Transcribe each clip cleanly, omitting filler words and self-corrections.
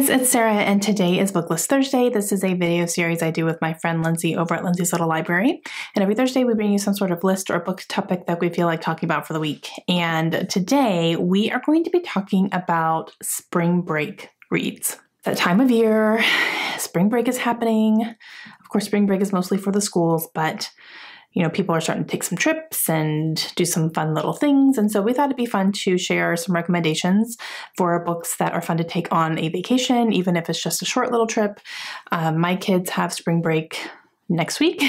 Guys, it's Sarah and today is Booklist Thursday. This is a video series I do with my friend Lindsay over at Lindsay's Little Library. And every Thursday we bring you some sort of list or book topic that we feel like talking about for the week. And today we are going to be talking about spring break reads. That time of year, spring break is happening. Of course, spring break is mostly for the schools, but people are starting to take some trips and do some fun little things. And so we thought it'd be fun to share some recommendations for books that are fun to take on a vacation, even if it's just a short little trip. My kids have spring break next week,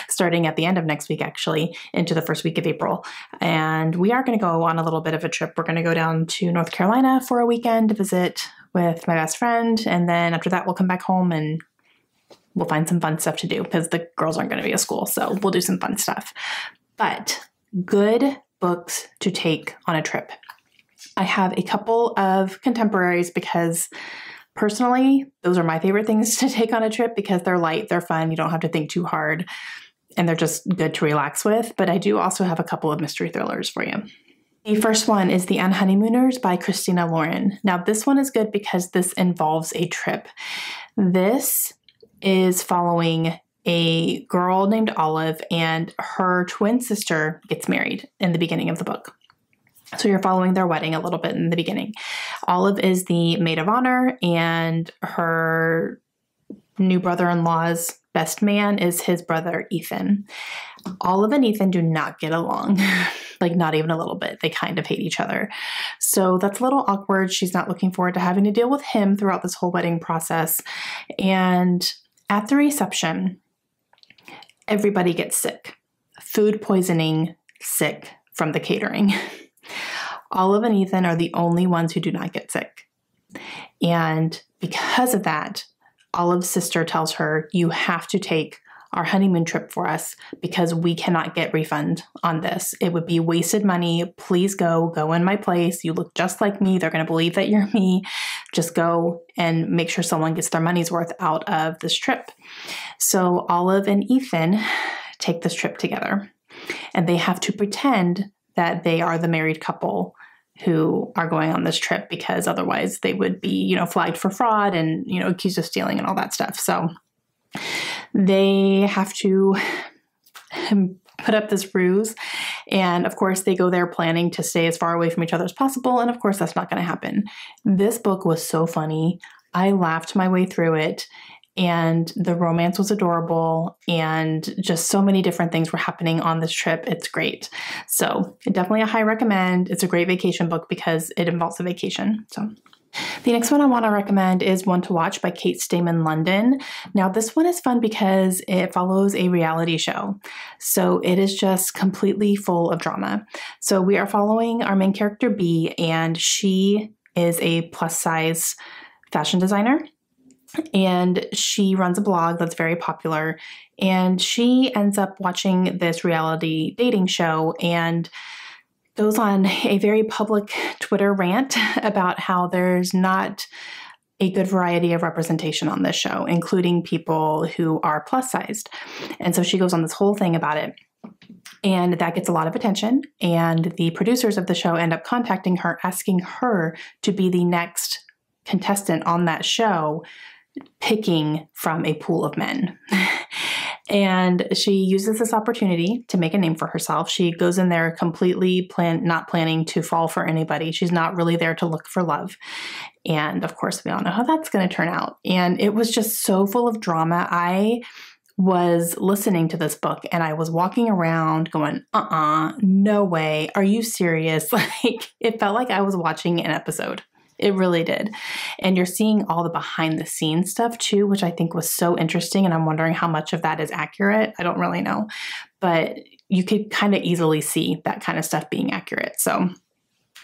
starting at the end of next week, actually, into the first week of April. And we are going to go on a little bit of a trip. We're going to go down to North Carolina for a weekend to visit with my best friend. And then after that, we'll come back home and we'll find some fun stuff to do because the girls aren't going to be at school. So we'll do some fun stuff. But good books to take on a trip. I have a couple of contemporaries because personally, those are my favorite things to take on a trip because they're light, they're fun, you don't have to think too hard, and they're just good to relax with. But I do also have a couple of mystery thrillers for you. The first one is the N Honeymooners by Christina Lauren. Now this one is good because this involves a trip. This is following a girl named Olive and her twin sister gets married in the beginning of the book. So you're following their wedding a little bit in the beginning. Olive is the maid of honor and her new brother-in-law's best man is his brother, Ethan. Olive and Ethan do not get along, like not even a little bit. They kind of hate each other. So that's a little awkward. She's not looking forward to having to deal with him throughout this whole wedding process. And at the reception, everybody gets sick. Food poisoning, sick from the catering. Olive and Ethan are the only ones who do not get sick. And because of that, Olive's sister tells her, you have to take our honeymoon trip for us because we cannot get refund on this. It would be wasted money. Please go in my place. You look just like me. They're going to believe that you're me. Just go and make sure someone gets their money's worth out of this trip. So Olive and Ethan take this trip together and they have to pretend that they are the married couple who are going on this trip because otherwise they would be, flagged for fraud and, accused of stealing and all that stuff. So they have to put up this ruse. And of course, they go there planning to stay as far away from each other as possible. And of course, that's not going to happen. This book was so funny. I laughed my way through it. And the romance was adorable. And just so many different things were happening on this trip. It's great. So definitely a high recommend. It's a great vacation book because it involves a vacation. So the next one I want to recommend is One to Watch by Kate Stayman London. Now this one is fun because it follows a reality show. So it is just completely full of drama. So we are following our main character B, and she is a plus size fashion designer. And she runs a blog that's very popular. And she ends up watching this reality dating show and goes on a very public Twitter rant about how there's not a good variety of representation on this show, including people who are plus sized. And so she goes on this whole thing about it. And that gets a lot of attention. And the producers of the show end up contacting her, asking her to be the next contestant on that show, picking from a pool of men. And she uses this opportunity to make a name for herself. She goes in there completely not planning to fall for anybody. She's not really there to look for love. And of course, we all know how that's going to turn out. And it was just so full of drama. I was listening to this book and I was walking around going, no way. Are you serious? Like, it felt like I was watching an episode. It really did. And you're seeing all the behind the scenes stuff too, which I think was so interesting. And I'm wondering how much of that is accurate. I don't really know, but you could kind of easily see that kind of stuff being accurate. So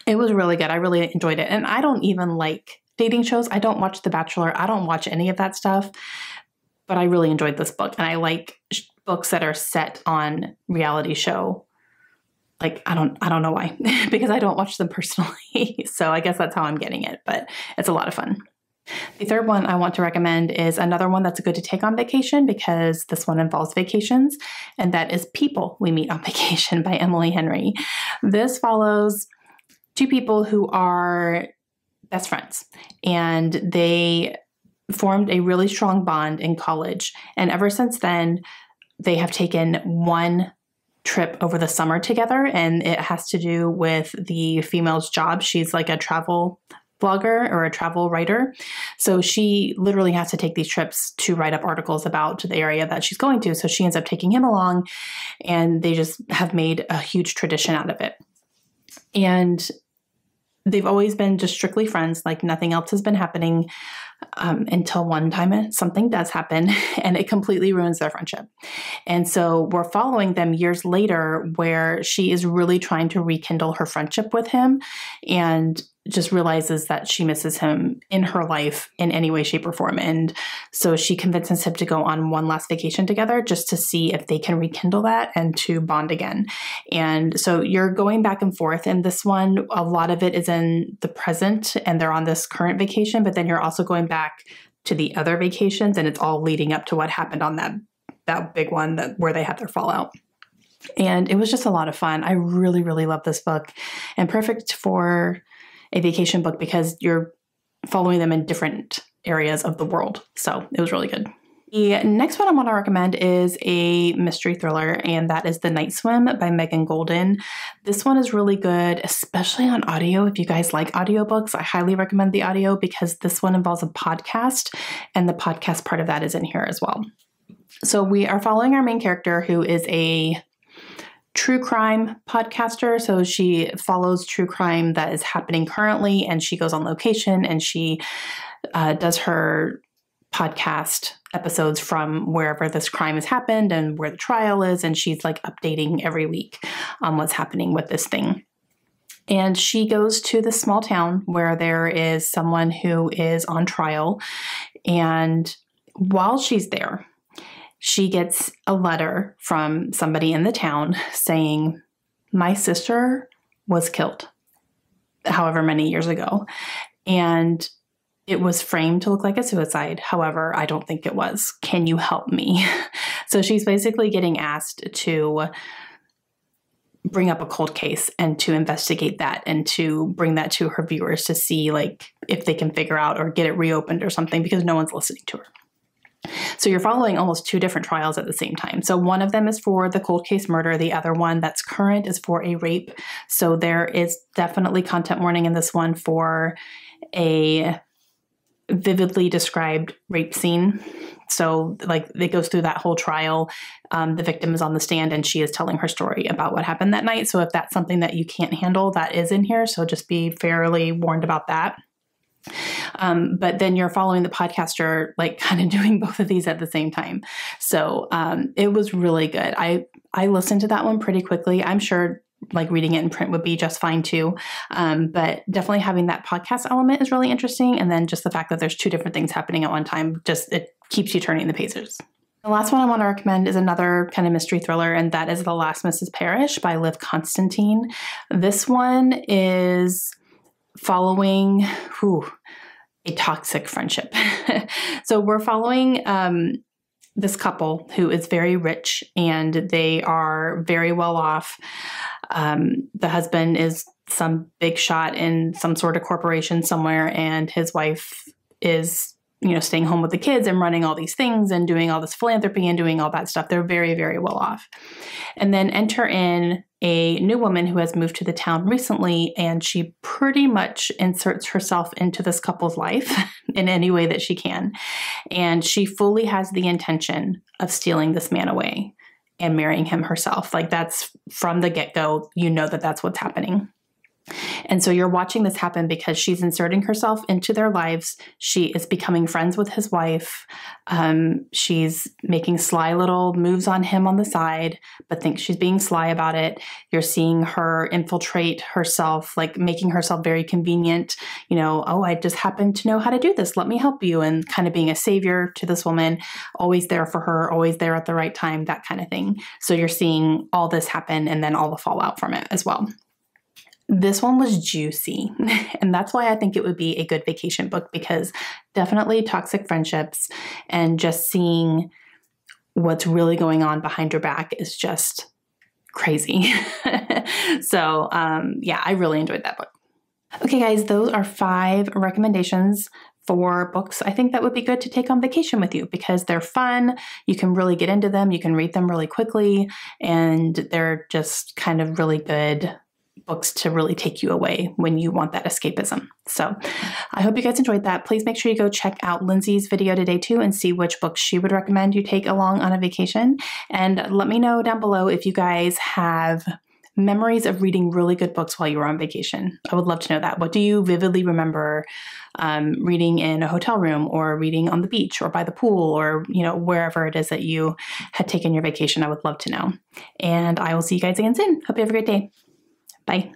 it was really good. I really enjoyed it. And I don't even like dating shows. I don't watch The Bachelor. I don't watch any of that stuff, but I really enjoyed this book. And I like books that are set on reality show. Like, I don't know why, because I don't watch them personally. So I guess that's how I'm getting it, but it's a lot of fun. The third one I want to recommend is another one that's good to take on vacation because this one involves vacations, and that is People We Meet on Vacation by Emily Henry. This follows two people who are best friends, and they formed a really strong bond in college. And ever since then, they have taken one trip over the summer together, and it has to do with the female's job. She's like a travel blogger or a travel writer. So she literally has to take these trips to write up articles about the area that she's going to. So she ends up taking him along, and they just have made a huge tradition out of it. And they've always been just strictly friends, like nothing else has been happening until one time something does happen and it completely ruins their friendship. And so we're following them years later where she is really trying to rekindle her friendship with him and just realizes that she misses him in her life in any way, shape, or form. And so she convinces him to go on one last vacation together just to see if they can rekindle that and to bond again. And so you're going back and forth. And this one, a lot of it is in the present and they're on this current vacation, but then you're also going back to the other vacations and it's all leading up to what happened on that big one where they had their fallout. And it was just a lot of fun. I really, really love this book, and perfect for a vacation book because you're following them in different areas of the world. So it was really good. The next one I want to recommend is a mystery thriller, and that is The Night Swim by Megan Golden. This one is really good, especially on audio. If you guys like audiobooks, I highly recommend the audio because this one involves a podcast, and the podcast part of that is in here as well. So we are following our main character, who is a true crime podcaster. So she follows true crime that is happening currently, and she goes on location and she does her podcast episodes from wherever this crime has happened and where the trial is. And she's like updating every week on what's happening with this thing. And she goes to this small town where there is someone who is on trial. And while she's there, she gets a letter from somebody in the town saying, "My sister was killed however many years ago, and it was framed to look like a suicide. However, I don't think it was. Can you help me?" So she's basically getting asked to bring up a cold case and to investigate that and to bring that to her viewers to see like if they can figure out or get it reopened or something, because no one's listening to her. So you're following almost two different trials at the same time. So one of them is for the cold case murder. The other one that's current is for a rape. So there is definitely content warning in this one for a vividly described rape scene. So like it goes through that whole trial. The victim is on the stand and she is telling her story about what happened that night. So if that's something that you can't handle, that is in here. So just be fairly warned about that. But then you're following the podcaster, like kind of doing both of these at the same time. So it was really good. I listened to that one pretty quickly. I'm sure like reading it in print would be just fine too. But definitely having that podcast element is really interesting. And then just the fact that there's two different things happening at one time, just it keeps you turning the pages. The last one I want to recommend is another kind of mystery thriller, and that is The Last Mrs. Parrish by Liv Constantine. This one is following a toxic friendship. So we're following this couple who is very rich and they are very well off. The husband is some big shot in some sort of corporation somewhere, and his wife is, staying home with the kids and running all these things and doing all this philanthropy and doing all that stuff. They're very, very well off. And then enter in a new woman who has moved to the town recently, and she pretty much inserts herself into this couple's life in any way that she can. And she fully has the intention of stealing this man away and marrying him herself. Like that's from the get-go, that that's what's happening. And so you're watching this happen because she's inserting herself into their lives. She is becoming friends with his wife. She's making sly little moves on him on the side, but thinks she's being sly about it. You're seeing her infiltrate herself, like making herself very convenient. Oh, I just happen to know how to do this. Let me help you. And kind of being a savior to this woman, always there for her, always there at the right time, that kind of thing. So you're seeing all this happen and then all the fallout from it as well. This one was juicy, and that's why I think it would be a good vacation book, because definitely toxic friendships and just seeing what's really going on behind your back is just crazy. So yeah, I really enjoyed that book. Okay, guys, those are 5 recommendations for books I think that would be good to take on vacation with you because they're fun. You can really get into them. You can read them really quickly, and they're just kind of really good books to really take you away when you want that escapism. So I hope you guys enjoyed that. Please make sure you go check out Lindsay's video today too and see which books she would recommend you take along on a vacation. And let me know down below if you guys have memories of reading really good books while you were on vacation. I would love to know that. What do you vividly remember reading in a hotel room or reading on the beach or by the pool or, wherever it is that you had taken your vacation? I would love to know. And I will see you guys again soon. Hope you have a great day. Bye.